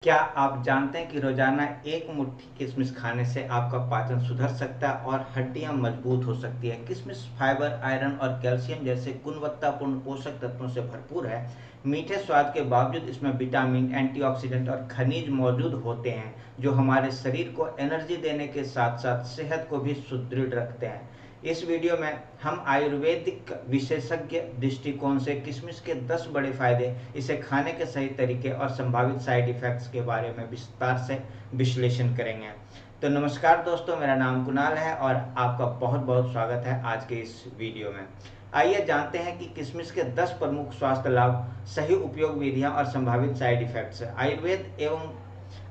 क्या आप जानते हैं कि रोजाना एक मुट्ठी किशमिश खाने से आपका पाचन सुधर सकता है और हड्डियां मजबूत हो सकती है। किशमिश फाइबर, आयरन और कैल्शियम जैसे गुणवत्तापूर्ण पोषक तत्वों से भरपूर है। मीठे स्वाद के बावजूद इसमें विटामिन, एंटीऑक्सीडेंट और खनिज मौजूद होते हैं जो हमारे शरीर को एनर्जी देने के साथ साथ सेहत को भी सुदृढ़ रखते हैं। इस वीडियो में हम आयुर्वेदिक विशेषज्ञ दृष्टिकोण से किशमिश के 10 बड़े फायदे, इसे खाने के सही तरीके और संभावित साइड इफेक्ट्स के बारे में विस्तार से विश्लेषण करेंगे। तो नमस्कार दोस्तों, मेरा नाम कुणाल है और आपका बहुत बहुत स्वागत है आज के इस वीडियो में। आइए जानते हैं कि किशमिश के 10 प्रमुख स्वास्थ्य लाभ, सही उपयोग विधियां और संभावित साइड इफेक्ट्स। आयुर्वेद एवं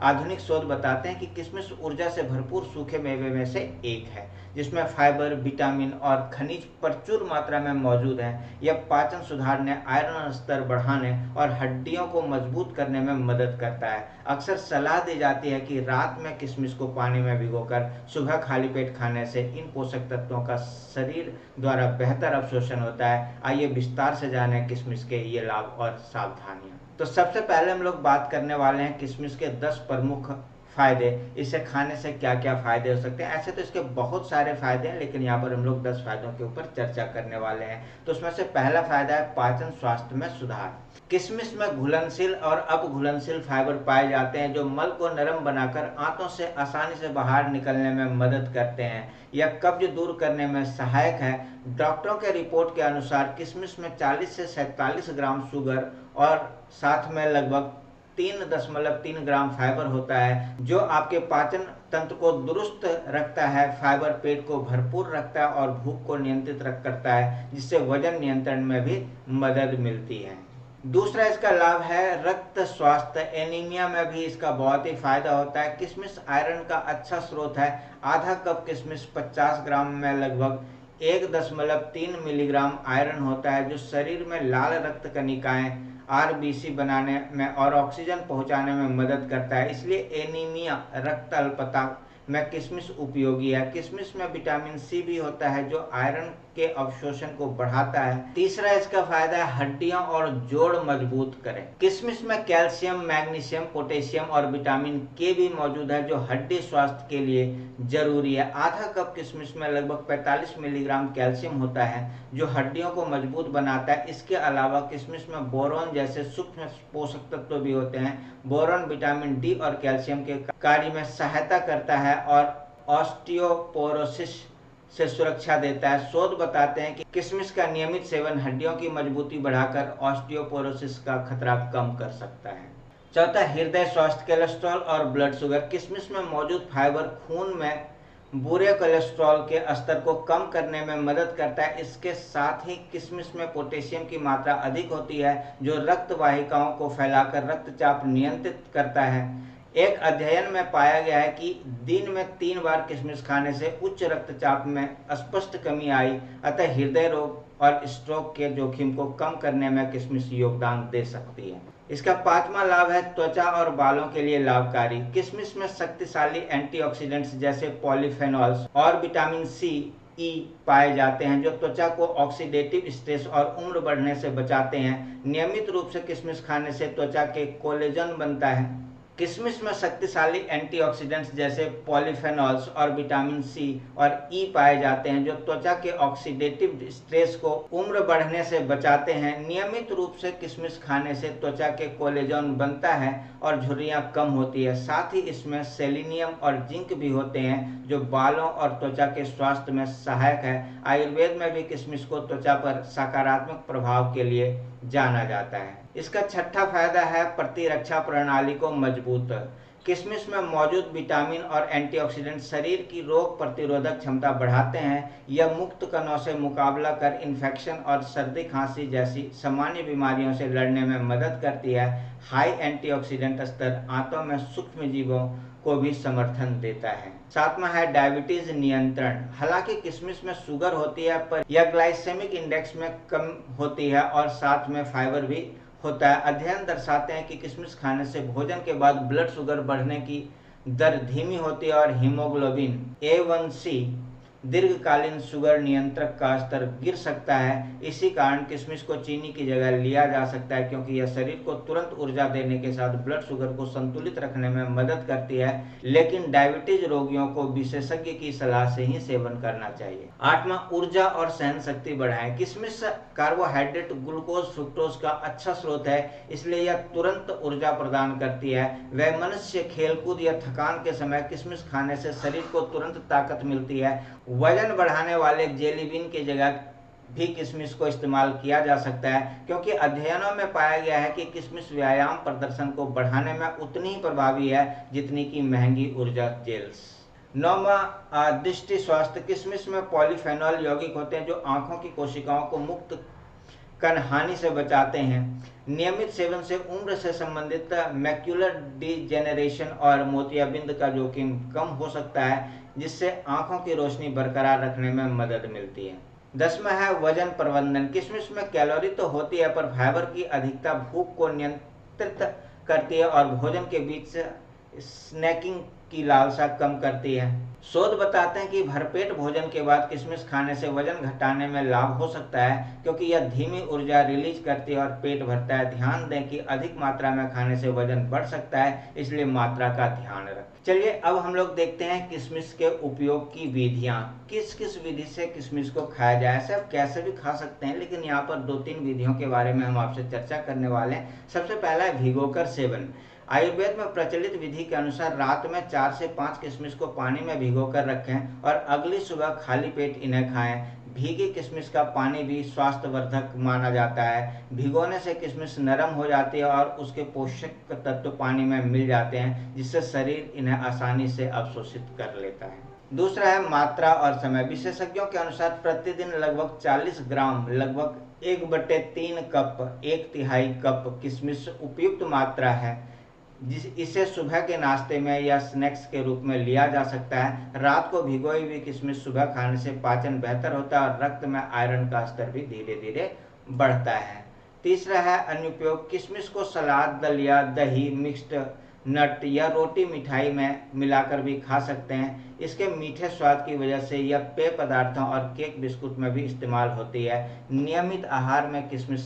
आधुनिक शोध बताते हैं कि किशमिश ऊर्जा से भरपूर सूखे मेवे में से एक है जिसमें फाइबर, विटामिन और खनिज प्रचुर मात्रा में मौजूद हैं। यह पाचन सुधारने, आयरन स्तर बढ़ाने और हड्डियों को मजबूत करने में मदद करता है। अक्सर सलाह दी जाती है कि रात में किशमिश को पानी में भिगोकर सुबह खाली पेट खाने से इन पोषक तत्वों का शरीर द्वारा बेहतर अवशोषण होता है। आइए विस्तार से जानें किशमिश के ये लाभ और सावधानियां। तो सबसे पहले हम लोग बात करने वाले हैं किशमिश के 10 प्रमुख फायदे। इसे खाने से क्या क्या फायदे हो सकते हैं। ऐसे तो इसके बहुत सारे फायदे हैं, लेकिन यहाँ पर हम लोग 10 फायदों के ऊपर चर्चा करने वाले हैं। तो उसमें से पहला फायदा है पाचन स्वास्थ्य में सुधार। किशमिश में घुलनशील और अपघुलनशील फाइबर पाए जाते हैं जो मल को नरम बनाकर आंतों से आसानी से बाहर निकलने में मदद करते हैं। यह कब्ज दूर करने में सहायक है। डॉक्टरों के रिपोर्ट के अनुसार किशमिश में 40 से 47 ग्राम शुगर और साथ में लगभग 3.3 ग्राम फाइबर होता है जो आपके पाचन तंत्र को दुरुस्त रखता है। फाइबर पेट को भरपूर रखता है और भूख को नियंत्रित करता है, जिससे वजन नियंत्रण में भी मदद मिलती है। दूसरा इसका लाभ है रक्त स्वास्थ्य। एनीमिया में भी इसका बहुत ही फायदा होता है। किशमिश आयरन का अच्छा स्रोत है। आधा कप किशमिश 50 ग्राम में लगभग 1.3 मिलीग्राम आयरन होता है जो शरीर में लाल रक्त कणिकाएं, आरबीसी बनाने में और ऑक्सीजन पहुंचाने में मदद करता है। इसलिए एनीमिया, रक्त अल्पता में किशमिश उपयोगी है। किशमिश में विटामिन सी भी होता है जो आयरन के अवशोषण को बढ़ाता है। तीसरा इसका फायदा है हड्डियां और जोड़ मजबूत करें। किशमिश में कैल्शियम, मैग्नीशियम, पोटेशियम और विटामिन के भी मौजूद है जो हड्डी स्वास्थ्य के लिए जरूरी है। आधा कप किशमिश में लगभग 45 मिलीग्राम कैल्शियम होता है जो हड्डियों को मजबूत बनाता है। इसके अलावा किशमिश में बोरोन जैसे सूक्ष्म पोषक तत्व भी होते हैं। बोरोन विटामिन डी और कैल्शियम के कार्य में सहायता करता है और ऑस्टियोपोरोसिस से सुरक्षा देता है। शोध बताते हैं कि किशमिश का नियमित सेवन हड्डियों की मजबूती बढ़ाकर ऑस्टियोपोरोसिस का खतरा कम कर सकता है। चौथा, हृदय स्वास्थ्य। कोलेस्ट्रॉल और ब्लड शुगर। किशमिश में मौजूद फाइबर खून में बुरे कोलेस्ट्रॉल के स्तर को कम करने में मदद करता है। इसके साथ ही किशमिश में पोटेशियम की मात्रा अधिक होती है जो रक्त वाहिकाओं को फैलाकर रक्तचाप नियंत्रित करता है। एक अध्ययन में पाया गया है कि दिन में 3 बार किशमिश खाने से उच्च रक्तचाप में स्पष्ट कमी आई। अतः हृदय रोग और स्ट्रोक के जोखिम को कम करने में किशमिश योगदान दे सकती है। इसका 5वां लाभ है त्वचा और बालों के लिए लाभकारी। किशमिश में शक्तिशाली एंटीऑक्सीडेंट्स जैसे पॉलीफेनॉल्स और विटामिन सी, ई पाए जाते हैं जो त्वचा को ऑक्सीडेटिव स्ट्रेस और उम्र बढ़ने से बचाते हैं। नियमित रूप से किशमिश खाने से त्वचा के कोलेजन बनता है। किशमिश में शक्तिशाली एंटीऑक्सीडेंट्स जैसे पॉलीफेनॉल्स और विटामिन सी और ई पाए जाते हैं जो त्वचा के ऑक्सीडेटिव स्ट्रेस को उम्र बढ़ने से बचाते हैं। नियमित रूप से किशमिश खाने से त्वचा के कोलेजन बनता है और झुर्रियां कम होती है। साथ ही इसमें सेलेनियम और जिंक भी होते हैं जो बालों और त्वचा के स्वास्थ्य में सहायक है। आयुर्वेद में भी किशमिश को त्वचा पर सकारात्मक प्रभाव के लिए जाना जाता है। इसका 6वां फायदा है प्रतिरक्षा प्रणाली को मजबूत। किशमिश में मौजूद विटामिन और एंटीऑक्सीडेंट शरीर की रोग प्रतिरोधक क्षमता बढ़ाते हैं। यह मुक्त कणों से मुकाबला कर इन्फेक्शन और सर्दी खांसी जैसी सामान्य बीमारियों से लड़ने में मदद करती है। हाई एंटीऑक्सीडेंट स्तर आंतों में सूक्ष्म जीवों को भी समर्थन देता है। 7वां है डायबिटीज नियंत्रण। हालांकि किशमिश में शुगर होती है पर यह ग्लाइसेमिक इंडेक्स में कम होती है और साथ में फाइबर भी होता है। अध्ययन दर्शाते हैं कि किशमिश खाने से भोजन के बाद ब्लड शुगर बढ़ने की दर धीमी होती है और हीमोग्लोबिन A1C दीर्घकालीन शुगर नियंत्रक का स्तर गिर सकता है। इसी कारण किशमिश को चीनी की जगह लिया जा सकता है, क्योंकि यह शरीर को तुरंत ऊर्जा देने के साथ ब्लड शुगर को संतुलित रखने में मदद करती है, लेकिन डायबिटीज रोगियों को विशेषज्ञ की सलाह से ही सेवन करना चाहिए। 8वां, ऊर्जा और सहन शक्ति बढ़ाएं। किशमिश कार्बोहाइड्रेट, ग्लूकोज, फ्रुक्टोज का अच्छा स्रोत है, इसलिए यह तुरंत ऊर्जा प्रदान करती है। वह मनुष्य खेलकूद या थकान के समय किशमिश खाने से शरीर को तुरंत ताकत मिलती है। वजन बढ़ाने वाले जेली बीन की जगह भी किशमिश को इस्तेमाल किया जा सकता है, क्योंकि अध्ययनों में पाया गया है कि किशमिश व्यायाम प्रदर्शन को बढ़ाने में उतनी ही प्रभावी है जितनी कि महंगी ऊर्जा जेल्स। 9वां, दृष्टि स्वास्थ्य। किशमिश में पॉलीफेनॉल यौगिक होते हैं जो आंखों की कोशिकाओं को मुक्त कण हानि से बचाते हैं। नियमित सेवन से उम्र से संबंधित मैक्यूलर डिजेनरेशन और मोतियाबिंद का जोखिम कम हो सकता है, जिससे आंखों की रोशनी बरकरार रखने में मदद मिलती है। 10वां है वजन प्रबंधन। किशमिश में कैलोरी तो होती है, पर फाइबर की अधिकता भूख को नियंत्रित करती है और भोजन के बीच स्नैकिंग की लालसा कम करती है। शोध बताते हैं कि भरपेट भोजन के बाद किशमिश खाने से वजन घटाने में लाभ हो सकता है, क्योंकि यह धीमी ऊर्जा रिलीज करती है और पेट भरता है। ध्यान दें कि अधिक मात्रा में खाने से वजन बढ़ सकता है, इसलिए मात्रा का ध्यान रखें। चलिए अब हम लोग देखते हैं किशमिश के उपयोग की विधियां। किस किस विधि से किशमिश को खाया जाए। ऐसे आप कैसे भी खा सकते हैं, लेकिन यहाँ पर 2-3 विधियों के बारे में हम आपसे चर्चा करने वाले हैं। सबसे पहला है भिगोकर सेवन। आयुर्वेद में प्रचलित विधि के अनुसार रात में 4 से 5 किशमिश को पानी में भिगोकर रखें और अगली सुबह खाली पेट इन्हें खाएं। भीगी किशमिश का पानी भी स्वास्थ्यवर्धक माना जाता है। भिगोने से किशमिश नरम हो जाती है और उसके पोषक तत्व पानी में मिल जाते हैं, जिससे शरीर इन्हें आसानी से अवशोषित कर लेता है। दूसरा है मात्रा और समय। विशेषज्ञों के अनुसार प्रतिदिन लगभग 40 ग्राम, लगभग 1/3 कप, 1/3 कप किशमिश उपयुक्त मात्रा है। इसे सुबह के नाश्ते में या स्नैक्स के रूप में लिया जा सकता है। रात को भिगोई हुई किशमिश सुबह खाने से पाचन बेहतर होता है और रक्त में आयरन का स्तर भी धीरे धीरे बढ़ता है। तीसरा है अनुपयोग। किशमिश को सलाद, दलिया, दही, मिक्स्ड नट या रोटी मिठाई में मिलाकर भी खा सकते हैं। इसके मीठे स्वाद की वजह से यह पेय पदार्थों और केक बिस्कुट में भी इस्तेमाल होती है। नियमित आहार में किशमिश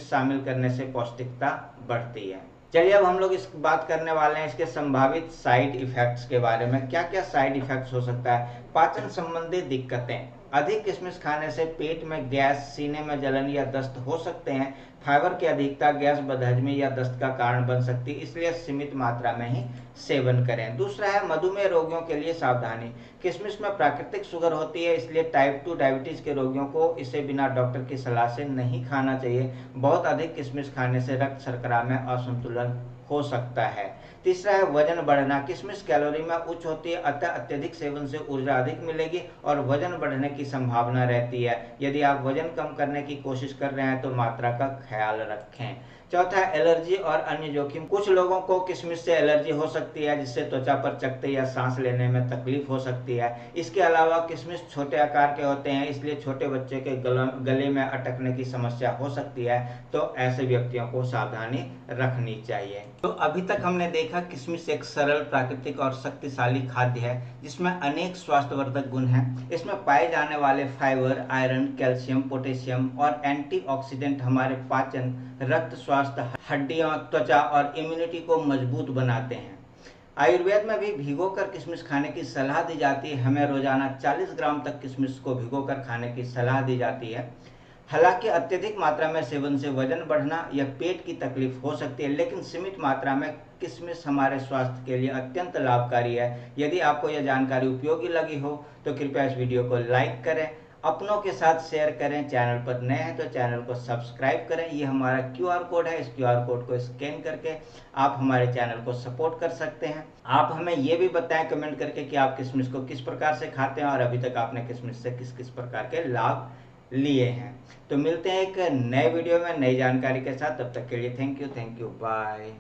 शामिल करने से पौष्टिकता बढ़ती है। चलिए अब हम लोग इस बात करने वाले हैं इसके संभावित साइड इफेक्ट्स के बारे में। क्या क्या साइड इफेक्ट्स हो सकता है। पाचन संबंधी दिक्कतें। अधिक किशमिश खाने से पेट में गैस, सीने में जलन या दस्त हो सकते हैं। फाइबर की अधिकता गैस, बदहजमी या दस्त का कारण बन सकती है, इसलिए सीमित मात्रा में ही सेवन करें। दूसरा है मधुमेह रोगियों के लिए सावधानी। किशमिश में प्राकृतिक शुगर होती है, इसलिए टाइप 2 डायबिटीज के रोगियों को इसे बिना डॉक्टर की सलाह से नहीं खाना चाहिए। बहुत अधिक किशमिश खाने से रक्त शर्करा में असंतुलन हो सकता है। तीसरा है वजन बढ़ना। किशमिश कैलोरी में उच्च होती है, अतः अत्यधिक सेवन से ऊर्जा अधिक मिलेगी और वजन बढ़ने की संभावना रहती है। यदि आप वजन कम करने की कोशिश कर रहे हैं तो मात्रा का ख्याल रखें। चौथा, एलर्जी और अन्य जोखिम। कुछ लोगों को किशमिश से एलर्जी हो सकती है, जिससे त्वचा पर चकत्ते या सांस लेने में तकलीफ हो सकती है। इसके अलावा किशमिश छोटे आकार के होते हैं, इसलिए छोटे बच्चे के गले में अटकने की समस्या हो सकती है, तो ऐसे व्यक्तियों को सावधानी रखनी चाहिए। तो अभी तक हमने देखा किशमिश एक सरल, प्राकृतिक और शक्तिशाली खाद्य है, जिसमें अनेक स्वास्थ्यवर्धक गुण हैं। इसमें पाए जाने वाले फाइबर, आयरन, कैल्शियम, पोटेशियम और एंटीऑक्सीडेंट हमारे पाचन, रक्त स्वास्थ्य, हड्डियों, त्वचा और इम्यूनिटी को मजबूत बनाते हैं। आयुर्वेद में भी भिगोकर किशमिश खाने की सलाह दी जाती है। हमें रोजाना 40 ग्राम तक किशमिश को भिगोकर खाने की सलाह दी जाती है। हालांकि अत्यधिक मात्रा में सेवन से वजन बढ़ना या पेट की तकलीफ हो सकती है, लेकिन सीमित मात्रा में किशमिश हमारे स्वास्थ्य के लिए अत्यंत लाभकारी है। यदि आपको यह जानकारी उपयोगी लगी हो तो कृपया इस वीडियो को लाइक करें, अपनों के साथ शेयर करें। चैनल पर नए हैं तो चैनल को सब्सक्राइब करें। ये हमारा QR कोड है, इस QR कोड को स्कैन करके आप हमारे चैनल को सपोर्ट कर सकते हैं। आप हमें ये भी बताएं कमेंट करके कि आप किशमिश को किस प्रकार से खाते हैं और अभी तक आपने किशमिश से किस किस प्रकार के लाभ लिए हैं। तो मिलते हैं एक नए वीडियो में नई जानकारी के साथ। तब तक के लिए थैंक यू, बाय।